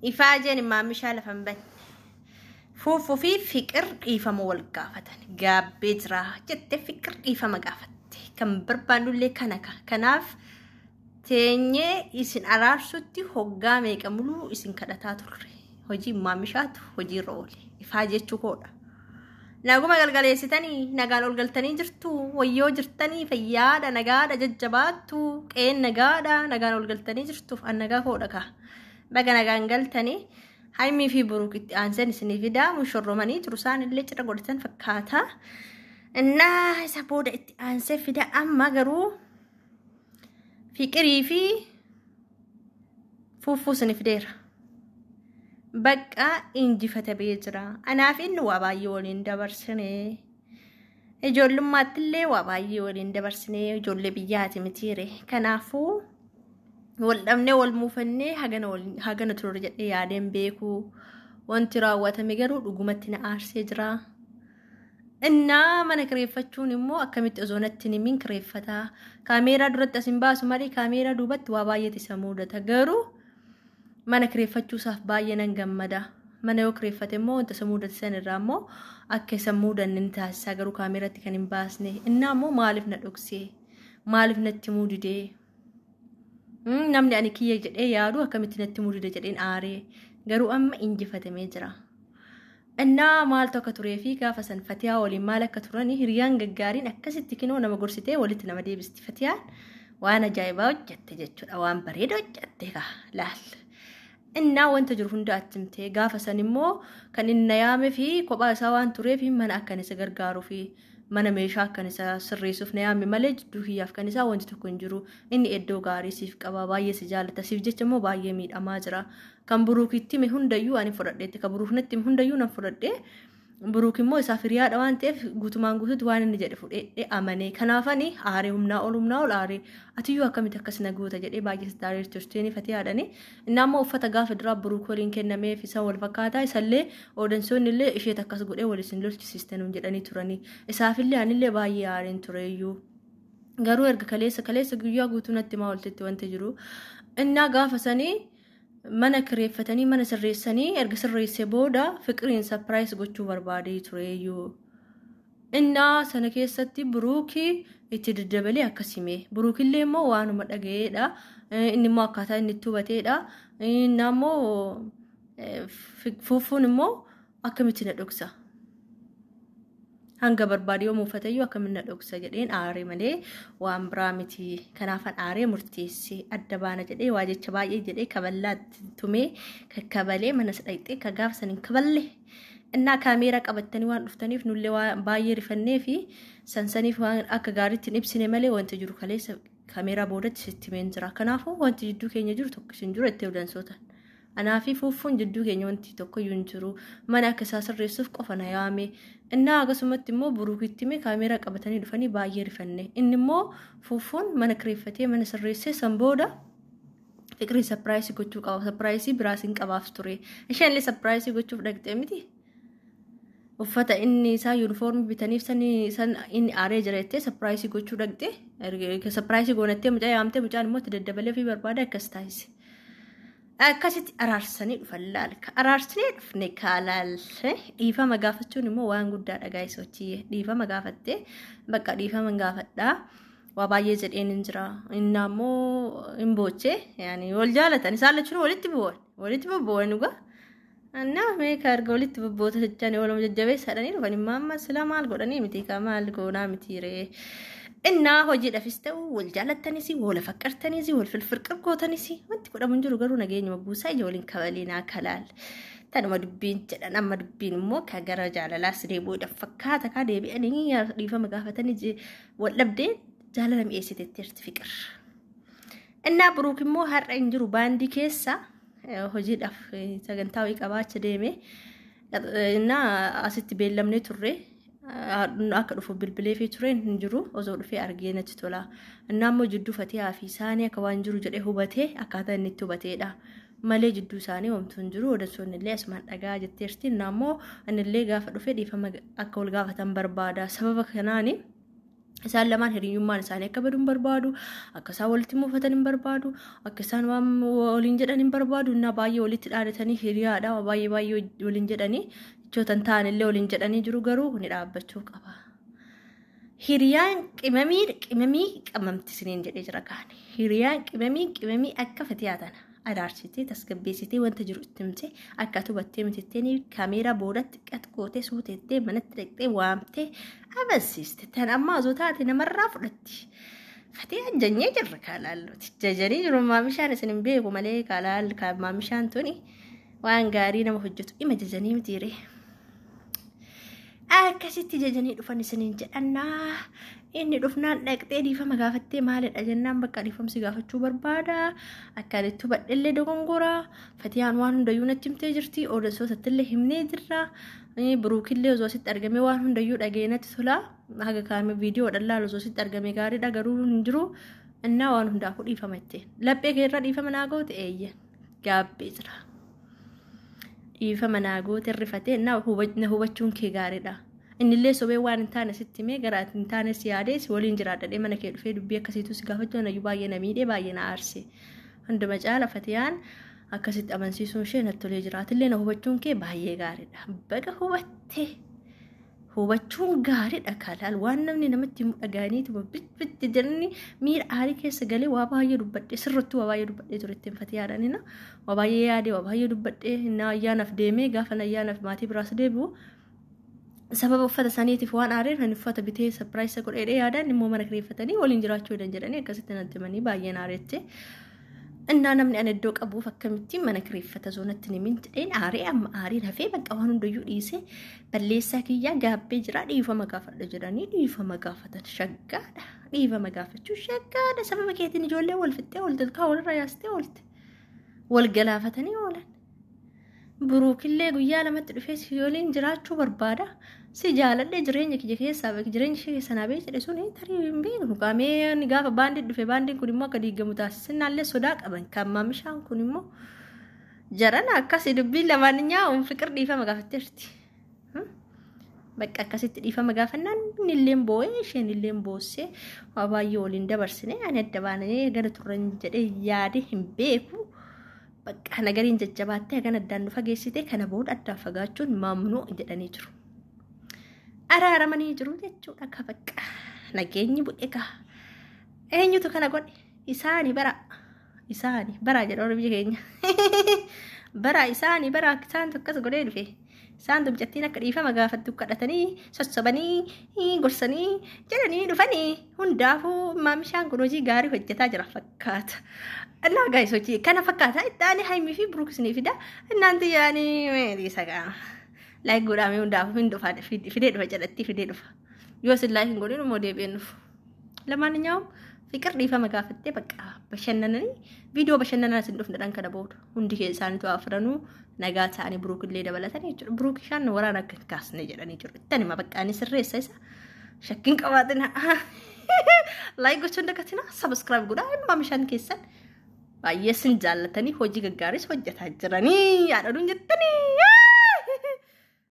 إفاجن ما مشال فنبن فوفو في فكر إيفا مولقافة قابيترا جت فكر إيفا مقافة كم بربانو اللي كناف تيني إسن أرارسوتي هقامي كملو إسن كدتاتوري هجي ما مشات هجي رولي إفاجي تشوكودا ناقوما قلقليستاني ناقال قلقلتاني جرتو ويو جرتاني فيادا ناقادا ججباتو كين ناقادا ناقال قلقلتاني جرتو فأناقا كودكا بقى ناقان قلتاني هاي في بروك أنسان سني في دا مشرماني ترسان اللي ترى قلتن فكاتا إنها سبودة أنسان في دا أما قرو في كريفي فوفو سني في دير بقى إنجي فتبيجرا أنا في إنه وابايولين دبرسني إجول لما تلي وابايولين دبرسني إجول بياتي متيري كنافو والأمن والمفني هاجنا ترجع يادين بيكو وانترا واتمجرو رجومتنا أرسجرا إننا من كريفتشون مو أكملت أزونتني من كريفتا كاميرا درت أسمباس ماري كاميرا دوبت واباية سمودة تجارو من كريفتشو صف باينا جمدا من يكريفت مو أنت سمودة سن الرامو أك سمودة ننتهى سجارو كاميرا تكنين باسني إننا مو مالفنا الأكسي مالفنا التمود دي namni ani kiyya jedhee yaadu akkamitti natti mudida jedheen aaree garuu amma injifatamee jira. Innaa maaltu akka turee fi gaafa san Fatiyaa waliin maal akka turanii hiriyaan gaggaariin akkasitti kinoo nama gorsitee walitti nama deebisti. Fatiyaan waan ajaa'ibaa hojjette jechuudha. Waan bareeda hojjette laal. Innaa wanta jiru hunda attimtee gaafa san immoo kan inni yaame fi kophaa isaa waan tureef mana akkan isa gargaaruu fi mana meeshaa akkan isa sirreessuuf na yaame malee jidduu hiyyaaf kan isaa wanti tokko hin jiru. Inni iddoo gaarii siif qaba baay'ee si jaallata siif jecha immoo baay'ee miidhamaa jira. Kan buruukitti mi hundayyuu ani fudhadheetti kan buruuknatti mi hundayyuu nan fudhadhee buruuk immoo isaaf hiriyaadha waan ta'eef guutumaan guutuutti waan inni jedhe fudhee amanee kanaafani aaree humnaa ol aaree atiyyuu akkamitti akkas na goota jedhee baay'ee sitaareer turteeni Fatiyaadhani. Innaa immoo uffata gaafa duraa buruuk waliin kennameef isa wal fakkaataa isallee oodansoonni illee isheet akkas godhee waliin lolchisiistenuun jedhanii turanii isaafillee anillee baay'ee aareen tureeyyuu. Garuu erga kaleessa guyyaa guutuu natti maa oltetti wanti jiru. Innaa gaafa sanii mana kireeffatanii mana sirreessanii erga sirreessee booda fiqiriin sarpiraayis gochuu barbaadee tureeyyuu. Innaa sana keessatti buruuki itti daddabalee akkasime. Buruukillee immoo waanuma dhaga'eedha. Inni immoo akkaataa inni itti hubateedha. Innaa immoo fuufuun immoo akkamitti na dhoksa. Hanga barbaadee yoo muufatayyuu akkamitti na dhoksa jedheen aaree malee waan biraa miti. Kanaafan aaree murteessee adda baana jedhee waa jecha baay'ee jedhee kaballaatti tumee kakkabalee mana sadhayxee ka gaafa saniin kaballe. Innaa kaameeraa qabattanii waan dhuftaniif nullee waan baay'ee rifannee fi sansaniif waan akka gaariitti hin ibsine malee wanti jiru kaleessa kaameeraa boodatti sitti himeen jira. Kanaafuu wanti jidduu keenya jiru tokko hin jiru itti odansoota. Anaafi fuufuun jidduu keenya wanti tokko hin jiru. Mana akka isaa sirreessuuf qofa na yaame. Innaa akkasumatti immoo buruukitti mee kaameeraa qabatanii dhufanii baay'ee rifanne. Inni immoo fuufuun mana kireeffatee mana sirreessee san booda fiqirii sarpiraayisii gochuu qaba. Sarpiraayisii biraas hin qabaaf ture. Isheenillee sarpiraayisii gochuuf dhaqxee miti. Uffata inni isaa yuunifoormii bitaniif san inni aaree jira jettee sarpiraayisii gochuu dhaqxee. Sarpiraayisii goonattee mucaa yaamtee mucaan immoo itti daddabalee fi barbaada akkas taasise. Akkasitti araarsanii dhufan laal. Araarsanii dhufne kaalaal. Dhiifama gaafachuun immoo waan guddaadha gaayisoochii. Dhiifama gaafattee bakka dhiifama gaafadhaa. Waa baay'ee jedheen hin jira. Innaa immoo hin boochee. Wal jaalatan isaan lachuun walitti bu'an. Walitti bu'an dhugaa. Annaa meeqa erga walitti bobboota jechaan waluma jajjabeessaadhanii dhufan immoo amma sila maal godhanii miti ka maal goonaa mitiiree. Innaa hojiidhaafis ta'u wal jaalattanis wal fakkartanis wal firfirqirqootanis wanti godhamu hin jiru garuu nageenya buusaa ija waliin kabalinaa kalaal. Tanuma dubbiin jedhan amma dubbiin immoo ka gara jaalalaas deebi'uudhaaf fakkaata ka deebi'anii dhiifama gaafatanii wal dhabdeen jaalala mi'eessiteetti fiqir. Innaa buruuk immoo har'a hin jiru baandii keessa hojiidhaaf sagantaa wayii qabaacha deeme. Innaa asitti beellamnee turre. Akka dhufu bilbilee fi tureen hin jiru osoo dhufee argee natti tola. Innaa immoo jidduu Fatiyaa fi isaanii akka waan jiru jedhee hubatee akkaataa inni itti hubateedha. Malee jidduu isaanii homtuu hin jiru odeessoon illee asumaan dhagaa jetteerti. Innaa immoo innillee gaafa dhufee dhiifama akka wal gaafatan barbaada. Sababa kanaani isaan lamaan hiriyummaan isaanii akka baduun barbaadu akka isaan walitti muufatan hin barbaadu akka isaan waan waliin jedhan hin barbaadu na baay'ee walitti dhaadhatanii hiriyaadha baay'ee waliin jedhanii jechootan ta'anillee waliin jedhanii jiru garuu ni dhaabbachuu qaba. Hiriyaan qimamii qabamti siniin jedhee jira kaani. Hiriyaan qimamii akka fatiyaatan adaarsitee tasgabbeessitee wanta jiru itti himtee akka tubattee mitittee kaameeraa boodatti qatqootee suutettee manatti dhaqxee waamtee amansiiste. Tan amma osoo taate namarraa fudhatti. Fatiyaan janyee jirra kaalaallooti. Jajanii jiru maamishaan isin hin beeku malee kaalaal maamishaan tuni waan gaarii nama hojjetu ima jajanii mitiiree. Akkasitti jajanii dhufan isiniin jedhannaa inni dhufnaan dhaqxee dhiifama gaafattee maalidha jennaan bakka dhiifamsi gaafachuu barbaada akkaan itti hubadhellee dogongora Fatiyaan waan hundayyuu natti himtee jirti odeessootattillee himnee jirra Biruukillee osoo asitti argamee waan hundayyuu dhagee natti tola haga kaame viidiyoo dhallaalu osoo asitti argamee gaariidha garuu hin jiru innaa waan hundaafuu dhiifama itteen laphee kee irra dhiifama naa goote eeyyan gaabbee jira. Dhiifama naa goote rifatee na hubachuun kee gaariidha. Innillee sobee waan hin taane sitti mee gara hin taane si yaadee si waliin jiraadhadhee mana kee dhufee dubbii akkasiitu si gaafachuu nayyuu baay'ee na miidhee baay'ee na aarse. Hunduma caala Fatiyaan akkasitti amansiisuun ishee natti tolee jiraatillee na hubachuun kee baay'ee gaariidha. Baga hubattee hubachuun gaariidha kaalaal waan namni namatti dhagaaniitu bitti jirni miira aarii keessa galee waa baay'ee dubbadhee sirriitti waa baay'ee dubbadhee turettiin Fatiyaadhaan waa baay'ee yaadee waa baay'ee dubbadhee innaa ayyaanaaf deemee gaafa ayyaanaaf maatii biraas deebi'u sababa uffata saniitiif waan aareen kan uffata bitee sapiraayisa godhee yaadaan immoo mana kireeffatanii waliin jiraachuu jedhanii akkasitti natti himanii baay'ee naareette. Innaa namni an iddoo qabuuf akkamittiin mana kireeffata zoonatti nimin jedheen aaree amma aariin hafee bakka waan hundayyuu dhiisee balleessaa kiyyaa gaabbee jira dhiifama gaafadha jedhanii dhiifama gaafatan shaggaadha. Dhiifama gaafachuu shaggaadha sababa keetiin ijoollee wal fixxee wal dalkaa walirra yaastee oolte wal galaafatanii oolan. Biruukillee guyyaa lamatti dhufee si waliin jiraachuu barbaada. Si jaaladhee jireenya kiyya keessaa bakki jireenya ishee keessa naa beekte sun tarii hin beeknu qaamee ni gaafa baandiin dhufe baandiin kun immoo akka diigamu taasisnaallee sodaa qaban kan maamishaan kun immoo jarana akkasii dubbiin lamaaniyyaa fiqir dhiifama gaafatteerti. Bakka akkasitti dhiifama gaafannaan innilleen boo'ee isheen illeen boossee waa baay'ee waliin dabarsine ani adda baanee gara turran jedhee yaade hin beeku. Bakka nagariin jajjabaattee hagan addaan nu fageessite kana booda addaan fagaachuun maamnuu jedhanii jiru. Araaramanii jiru jechuudha ka bakka nageenyi bu'eeka. Eenyutu kana godhe isaani bara jedha ormi keenya. Bara isaani bara isaan tokkas godhee dhufe. Isaan dubjattiin akka dhiifama gaafattu kadhatanii sossobanii gorsanii jedhanii dhufanii hundaafuu maamishaan kun hojii gaarii hojjetaa jira fakkaata. Annaa gaayis hojii kana fakkaata itti aanee Haimii fi Biruuksanii fida innaan xiyyaanii meeliisa gaama. Laayik godhaamee hundaafuu hin dhufa fidee dhufa jedhatti fidee dhufa. Yoo sin laayik hin godhin immoo deebi'een dhufu. Lamaaniyyaa'u fiqir dhiifama gaafattee bakka bashannananii viidiyoo bashannanaa sin dhufnedhaan kana booda hundi isaaniitu afuranuu nagaa ta'anii Biruukillee dabalatanii jechuudha. Biruuk ishaan waraana akka hin kaasne jedhanii jiru. Ittaan hima bakka ani sirreessa isa shakkiin qabaatina. Laayik gochuun dagatina sabiskiraayib godhaa maamishaan keessan baay'ee sin jaallatanii hojii gaggaarii hojjetaa jiranii yaadaduun jettanii.